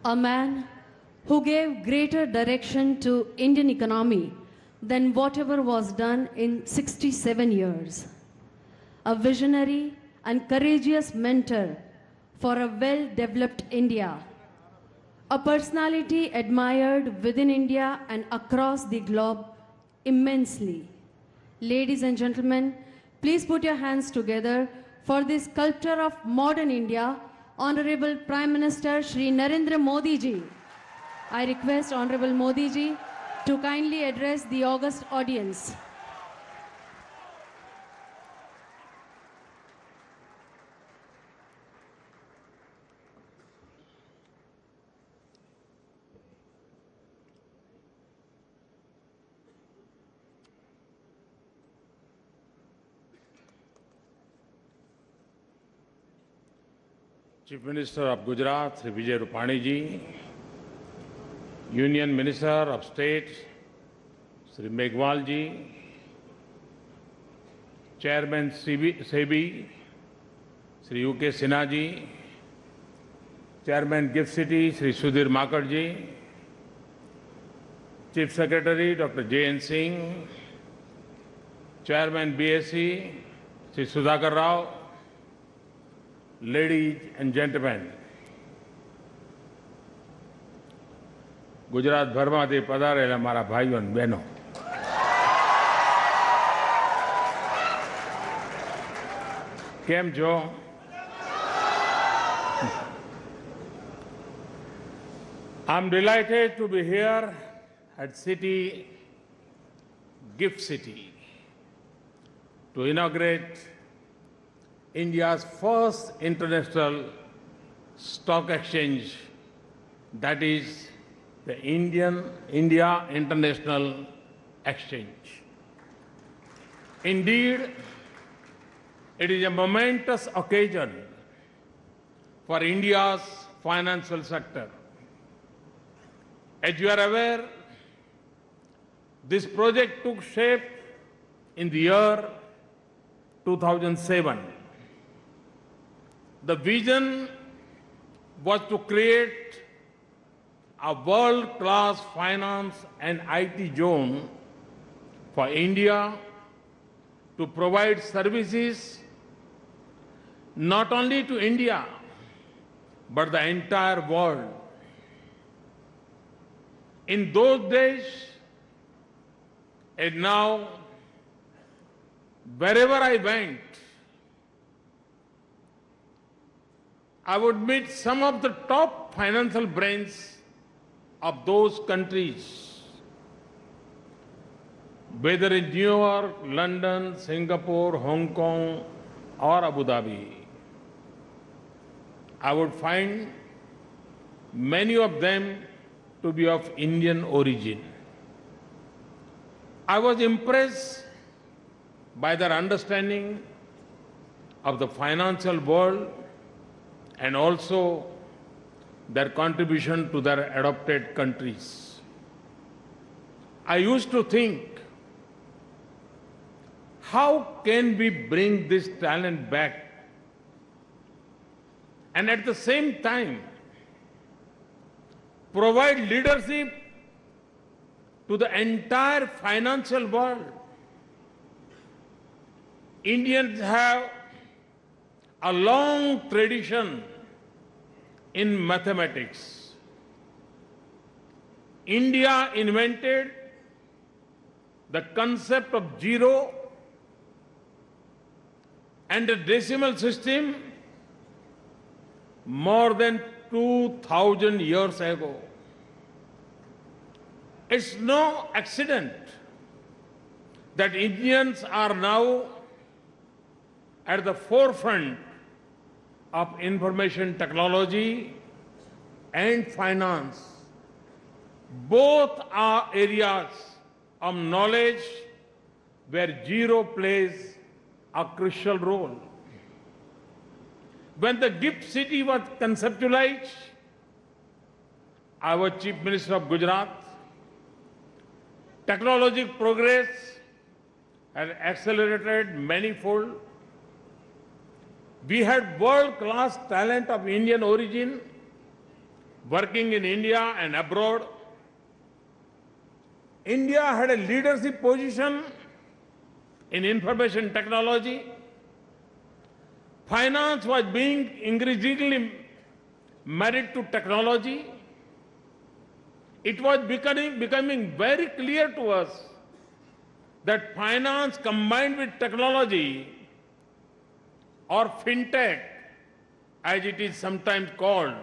A man who gave greater direction to Indian economy than whatever was done in 67 years. A visionary and courageous mentor for a well-developed India. A personality admired within India and across the globe immensely. Ladies and gentlemen, please put your hands together for the sculptor of modern India, Honorable Prime Minister Shri Narendra Modi ji. I request Honorable Modi ji to kindly address the august audience. Chief Minister of Gujarat, Sri Vijay Rupani ji, Union Minister of State, Sri Meghwal ji, Chairman SEBI, Sri UK Sinha ji, Chairman Gift City, Sri Sudhir Makar ji, Chief Secretary Dr. J.N. Singh, Chairman BSc, Sri Sudhakar Rao, ladies and gentlemen, Gujarat ભરમાંથી પધારેલા મારા ભાઈઓ અને બહેનો, કેમ છો? I'm delighted to be here at City Gift City to inaugurate India's first international stock exchange, that is the India International Exchange. Indeed, it is a momentous occasion for India's financial sector. As you are aware, this project took shape in the year 2007. The vision was to create a world-class finance and IT zone for India to provide services not only to India, but the entire world. In those days, and now, wherever I went, I would meet some of the top financial brains of those countries, whether in New York, London, Singapore, Hong Kong, or Abu Dhabi. I would find many of them to be of Indian origin. I was impressed by their understanding of the financial world and also their contribution to their adopted countries. I used to think, how can we bring this talent back and at the same time provide leadership to the entire financial world? Indians have a long tradition in mathematics. India invented the concept of zero and the decimal system more than 2,000 years ago. It's no accident that Indians are now at the forefront of information technology and finance. Both are areas of knowledge where zero plays a crucial role. When the Gift City was conceptualized, I was Chief Minister of Gujarat. Technological progress had accelerated manifold. We had world-class talent of Indian origin working in India and abroad. India had a leadership position in information technology. Finance was being increasingly married to technology. It was becoming very clear to us that finance combined with technology, or fintech as it is sometimes called,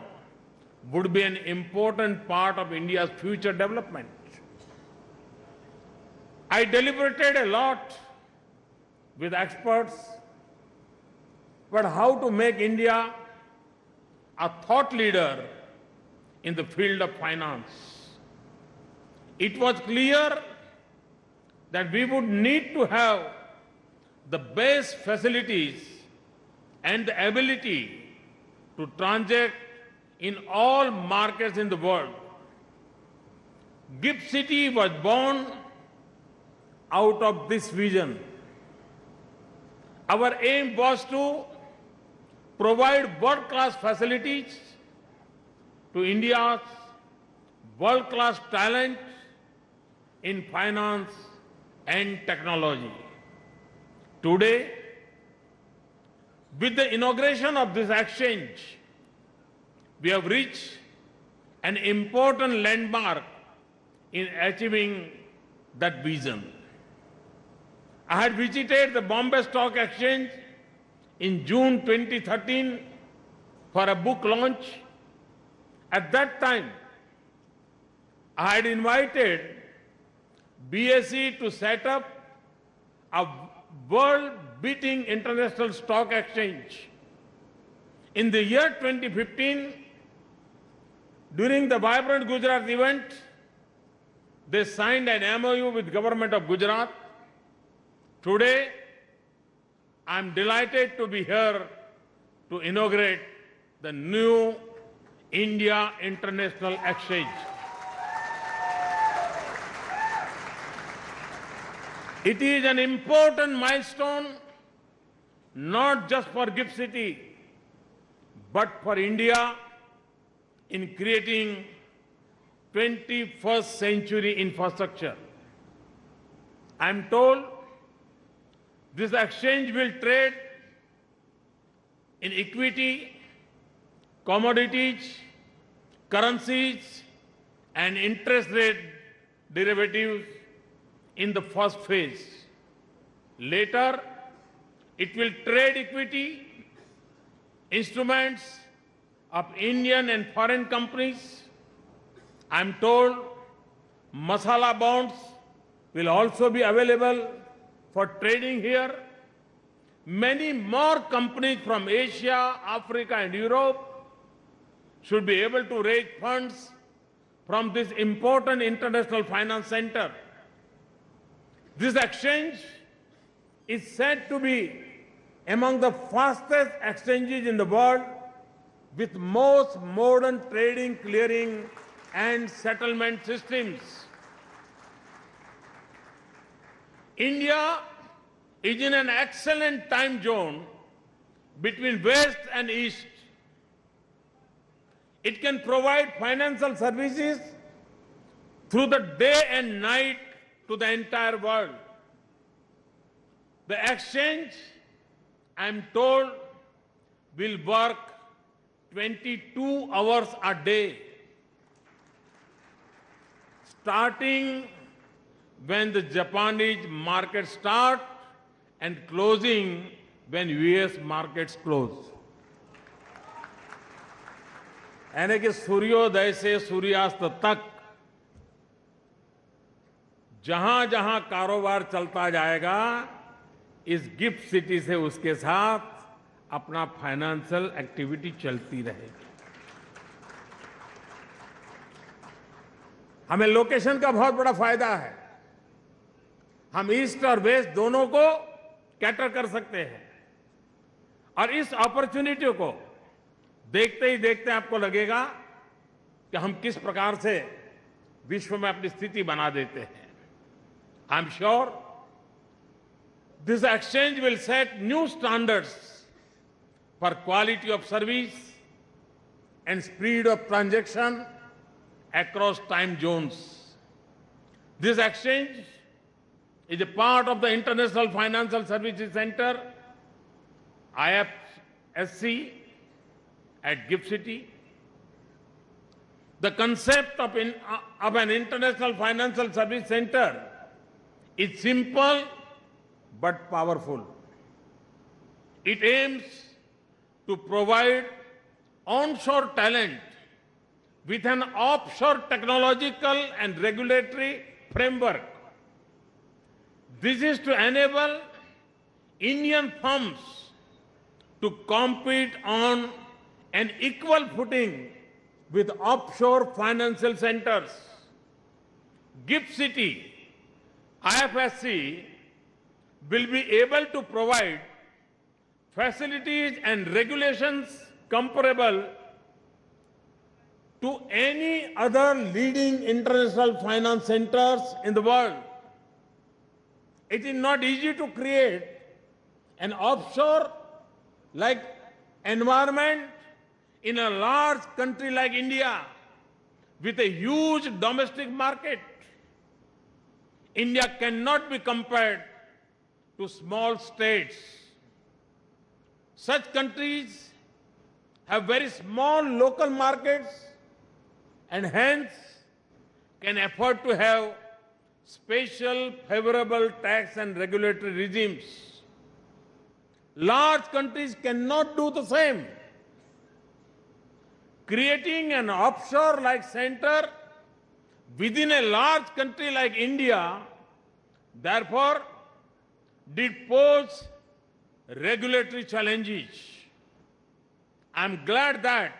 would be an important part of India's future development. I deliberated a lot with experts about how to make India a thought leader in the field of finance. It was clear that we would need to have the base facilities and the ability to transact in all markets in the world. GIFT City was born out of this vision. Our aim was to provide world-class facilities to India's world-class talent in finance and technology. Today, with the inauguration of this exchange, we have reached an important landmark in achieving that vision. I had visited the Bombay Stock Exchange in June 2013 for a book launch. At that time, I had invited BSE to set up a world-beating international stock exchange. In the year 2015, during the vibrant Gujarat event, they signed an MOU with the government of Gujarat. Today, I am delighted to be here to inaugurate the new India International Exchange. It is an important milestone not just for GIFT City, but for India in creating 21st century infrastructure. I am told this exchange will trade in equity, commodities, currencies, and interest rate derivatives in the first phase. Later, it will trade equity, instruments of Indian and foreign companies. I am told masala bonds will also be available for trading here. Many more companies from Asia, Africa, and Europe should be able to raise funds from this important international finance center. This exchange is said to be among the fastest exchanges in the world, with most modern trading, clearing, and settlement systems. India is in an excellent time zone between West and East. It can provide financial services through the day and night to the entire world. The exchange, I am told, will work 22 hours a day, starting when the Japanese markets start and closing when US markets close. यानी कि सूर्योदय से सूर्यास्त तक जहां जहां कारोबार चलता जाएगा, इस गिफ्ट सिटी से उसके साथ अपना फाइनेंशियल एक्टिविटी चलती रहेगी। हमें लोकेशन का बहुत बड़ा फायदा है। हम ईस्ट और वेस्ट दोनों को कैटर कर सकते हैं और इस अपॉर्चुनिटी को देखते ही देखते आपको लगेगा कि हम किस प्रकार से विश्व में अपनी स्थिति बना देते हैं। I am sure this exchange will set new standards for quality of service, and speed of transaction across time zones. This exchange is a part of the International Financial Services Center, IFSC, at GIFT City. The concept of an International Financial Service Center is simple but powerful. It aims to provide onshore talent with an offshore technological and regulatory framework. This is to enable Indian firms to compete on an equal footing with offshore financial centers. GIFT City, IFSC, will be able to provide facilities and regulations comparable to any other leading international finance centers in the world. It is not easy to create an offshore-like environment in a large country like India with a huge domestic market. India cannot be compared to small states. Such countries have very small local markets and hence can afford to have special favorable tax and regulatory regimes. Large countries cannot do the same. Creating an offshore-like center within a large country like India, therefore, did pose regulatory challenges. I am glad that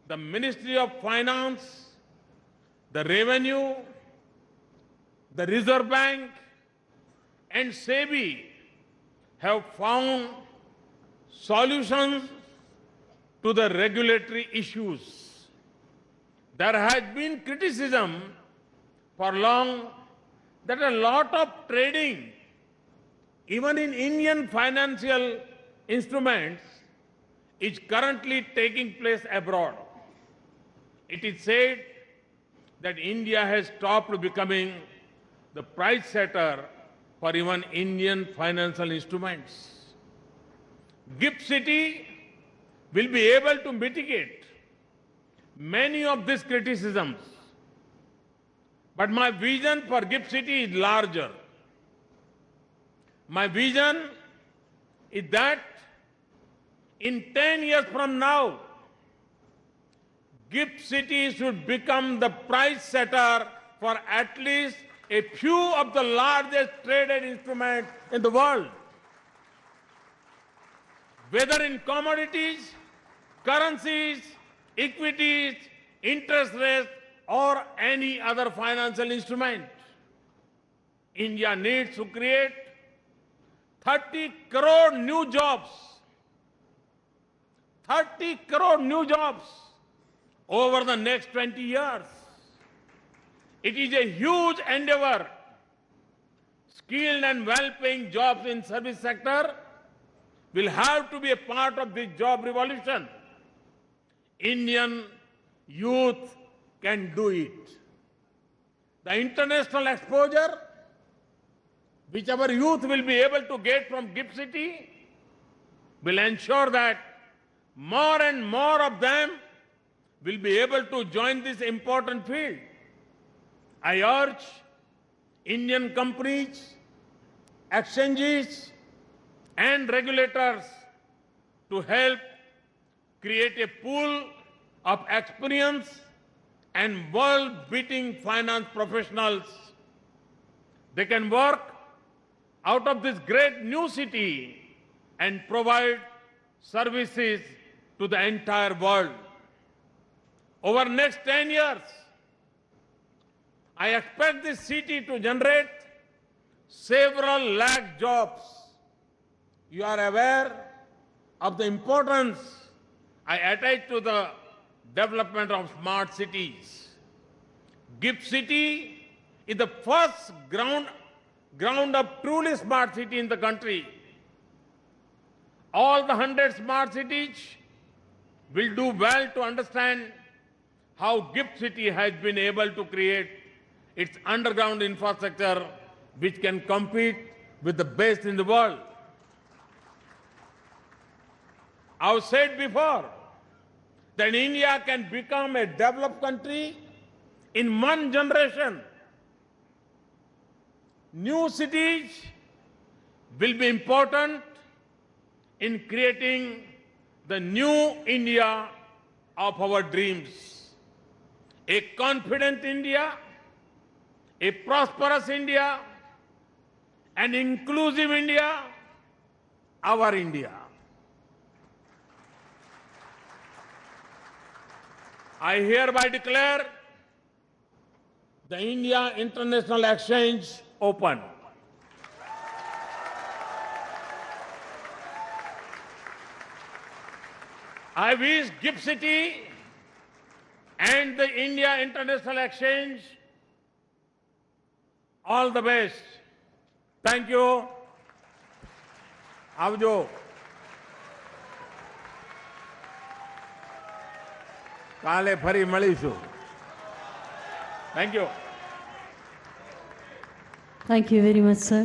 the Ministry of Finance, the Revenue, the Reserve Bank, and SEBI have found solutions to the regulatory issues. There has been criticism for long that a lot of trading, even in Indian financial instruments, is currently taking place abroad. It is said that India has stopped becoming the price setter for even Indian financial instruments. GIFT City will be able to mitigate many of these criticisms. But my vision for GIFT City is larger. My vision is that in 10 years from now, GIFT City should become the price setter for at least a few of the largest traded instruments in the world. Whether in commodities, currencies, equities, interest rates, or any other financial instrument. India needs to create 30 crore new jobs. 30 crore new jobs over the next 20 years. It is a huge endeavor. Skilled and well-paying jobs in service sector will have to be a part of this job revolution. Indian youth can do it. The international exposure which our youth will be able to get from GIFT City will ensure that more and more of them will be able to join this important field. I urge Indian companies, exchanges, and regulators to help create a pool of experience and world-beating finance professionals. They can work out of this great new city and provide services to the entire world. Over the next 10 years, I expect this city to generate several lakh jobs. You are aware of the importance I attach to the development of smart cities. GIFT City is the first ground-up truly smart city in the country. All the 100 smart cities will do well to understand how GIFT City has been able to create its underground infrastructure which can compete with the best in the world. I've said before that India can become a developed country in one generation. New cities will be important in creating the new India of our dreams. A confident India, a prosperous India, an inclusive India, our India. I hereby declare the India International Exchange open. I wish GIFT City and the India International Exchange all the best. Thank you. આવજો. કાલે ફરી મળીશું. Thank you. Thank you very much, sir.